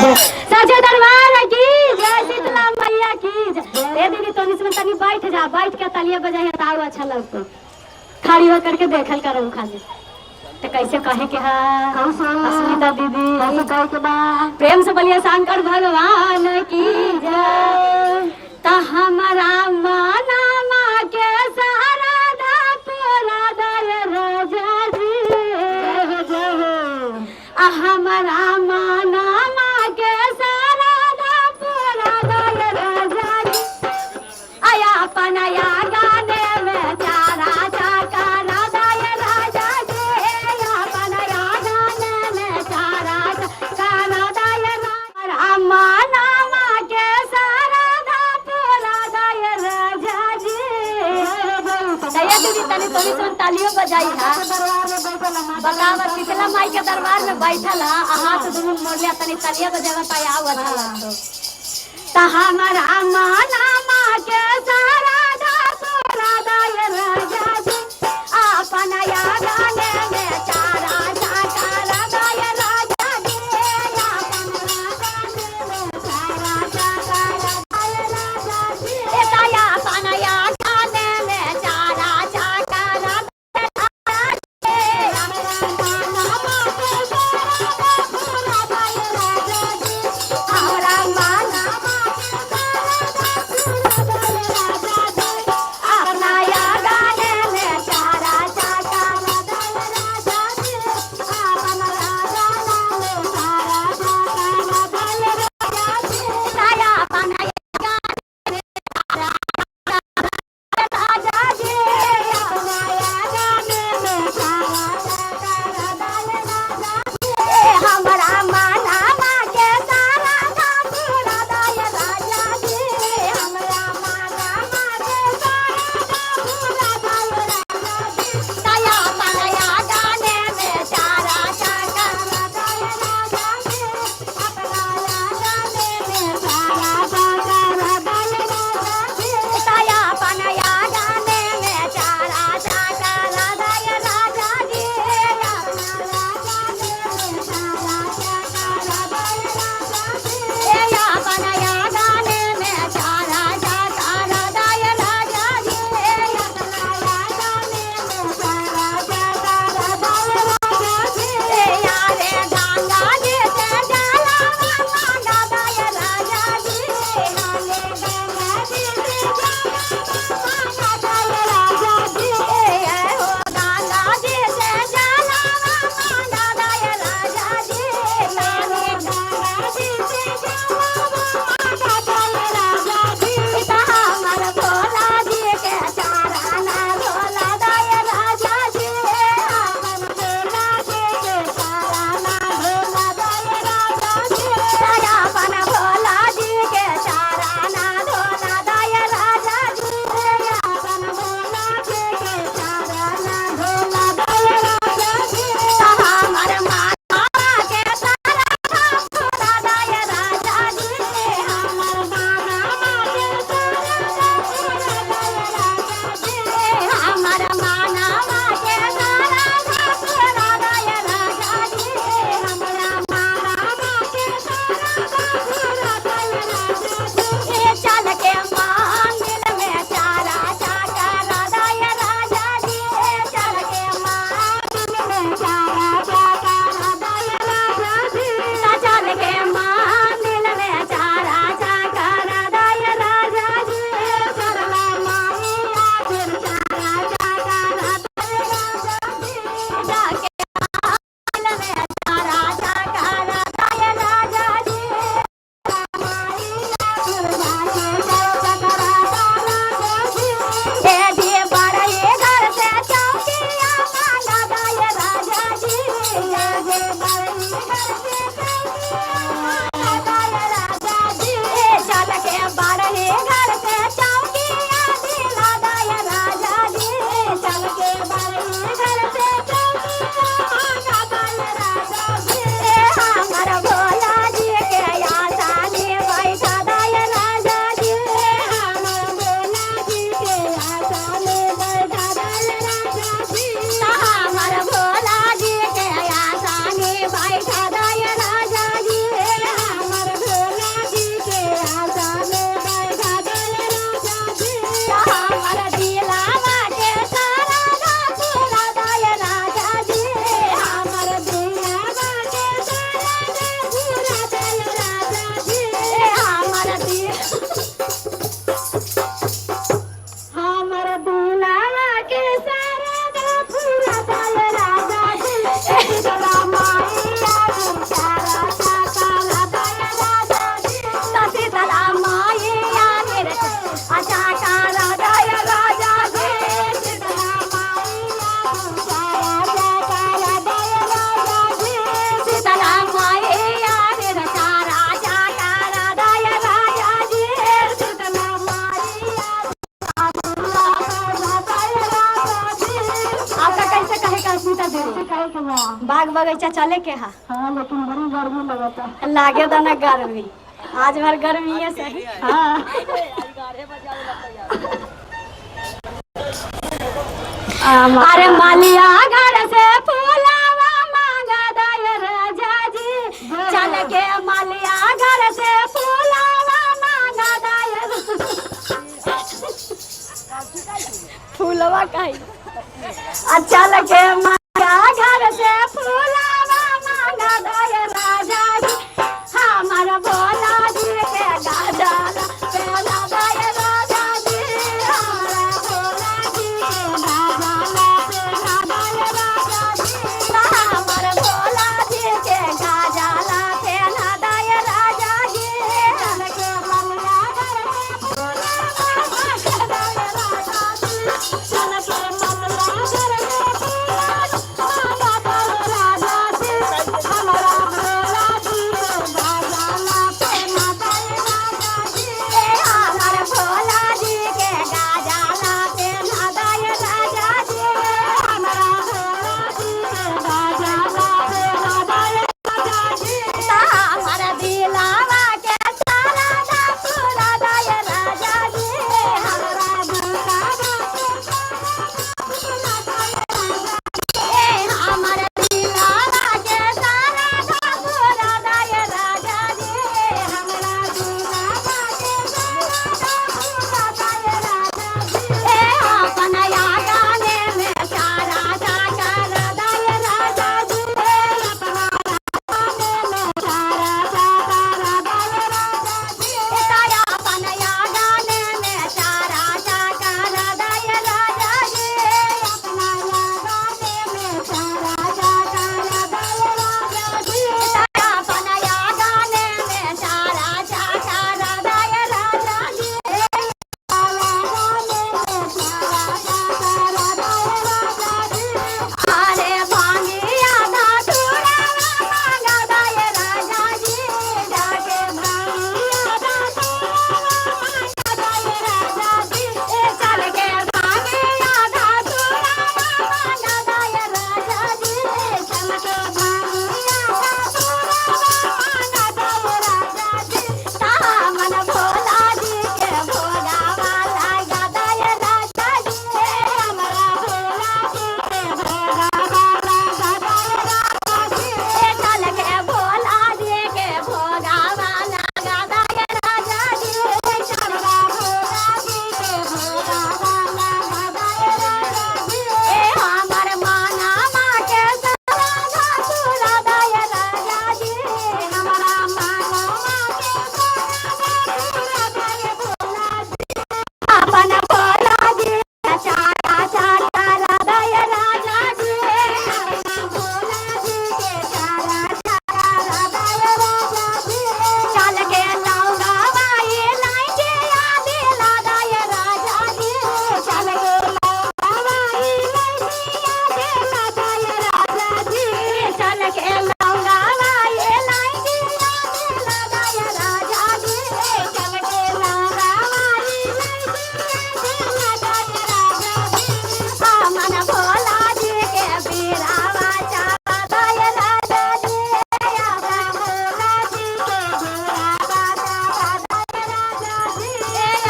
सजे दरबार की जय, शीतला मैया की जय। ए दीदी तो इसमें तनी बैठ जा, बैठ के तालियां बजाइए तो अच्छा लगता। खड़ी होकर के देखल करो खाली तो कैसे कहे के है अस्मिता दीदी, कैसे कहे के बा प्रेम से बोलिए शंकर भगवान की जय। तो हमारा माना माँ के सारा धा पूरा दय राजा जी, हमारा माना माँ के सारा धा पूरा दय राजा जी। आया पनाया गाने में चारा चाकारा दय राजा जी, आया पनाया गाने में चारा चाकारा दय राजा। माना माँ के सारा धा पूरा दय राजा जी। दया दीदी तनी तनी सुन तालियों बजाई है बतावा शीतला माई के दरबार में बैठल है हाथ दोनों मोड़ लिया तनी तालियां बजावा पाया हुआ था। हमारा माना माँ के सारा धा पूरा दय राजा जी, अपन या गाने में चारा चाकारा दय राजा जी, अपन या गाने में चारा चाकारा दय राजा जी। या अपन या गाने में चारा चाकारा हमारा माना बाग बगीचा चले के हा। हाँ लेकिन बड़ी गर्मी लगता लागे तो ना गर्मी, आज भर गर्मी है सही। हाँ अरे मालिया घर से फूलावा मांगा दाय राजा जी, चल के मालिया घर से फूलावा मांगा दाय फूलवा कहीं चल के मालिया घर से फूलावा मांगा दाय राजा जी, हमारा भोला जी के गाजला पेला दाय राजा जी, हमारा भोला जी के गाजला पेला दाय राजा जी, हमारा भोला जी के गाजला पेला दाय राजा जी, चल के मालिया घर से फूलावा मांगा दाय राजा जी, चल के मालिया घर से फूलावा मांगा दाय राजा जी, हमारा भोला जी के गाजला पेला दाय राजा जी, हमारा भोला जी के गाजला पेला दाय राजा जी, हमारा भोला जी के गाजला पेला दाय राजा जी, हमारा दिलावा के सारा दा पूरा दाय राजा जी, हमारा दिलावा के सारा दा पूरा दाय राजा जी, हमारा दिलावा के सारा दा पूरा दाय राजा जी, हमारा दिलावा के सारा दा पूरा दाय राजा जी, अपन या गाने में सारा दा कर दाय राजा जी, अपना गाने में सारा दा कर दाय राजा जी, ताया अपन या गाने में सारा दा कर दाय राजा जी, अपना या गाने में सारा दा कर दाय राजा जी, ताया अपन या गाने में सारा दा कर दाय राजा जी, अरे भांगिया धतूरा मांगा दाय राजा जी, जाके भांगिया धतूरा मांगा दाय राजा जी, चल के भांगिया धतूरा मांगा दाय राजा जी, चल के भांगिया धतूरा मांगा दाय राजा जी, तामन भोला जी के भोगा वाला गदाय राजा जी, हमारा भोला जी के भोगा वाला गदाय राजा जी, चल के भोला जी के भोगा वाला गदाय राजा जी, हमारा भोला जी के भोगा वाला गदाय राजा जी, हमार माना माँ के सारा धतूरा दाय राजा जी, हमारा माना माँ के सारा धतूरा दाय भोला जी, अपन भोला जी के चारा चारा दाय राजा जी, अपना भोला जी के चारा चारा दाय राजा जी, चल के लौंगावा ये लाइटे आदि ला दाय राजा जी, चल के लौंगावा ये लाइटे आदि ला दाय राजा जी, चल के लौंगावा ये लाइटे आदि ला दाय राजा जी, चल के लौंगावा ये लाइटे आदि ला दाय राजा जी, हमन भोला जी के बीरावा चावा दाय राजा जी, अपना भोला जी के बीरावा चावा दाय राजा जी,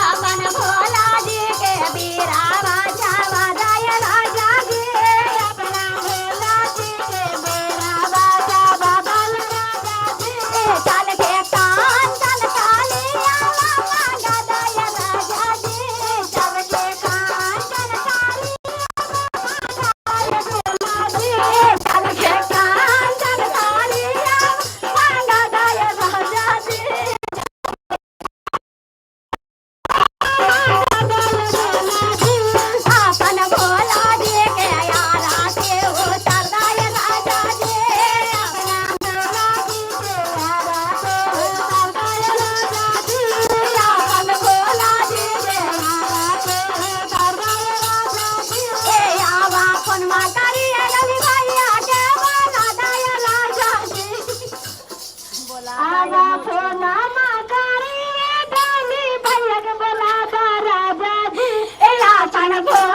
अपन भोला जी के बीरावा चावा दाय राजा जी, अपना भोला जी के बीरावा चावा दाय राजा जी, चल के कान चल कालिया मांगा दाय राजा जी, चल के कान चल कालिया मांगा दाय जी, चल के कान चल कालिया मांगा दाय राजा जी, अपन भोला जी के यारा के उतर दाय राजा जी, अपना भोला जी के यारा के उतर दाय राजा जी, अपन भोला जी के यारा के उतर दाय राजा जी, आवा फोनमा करिए रवि भैया के बोला दाय राजा जी, आवा फोनमा करिए रवि भैया के बोला दाय राजा जी, अपन भोला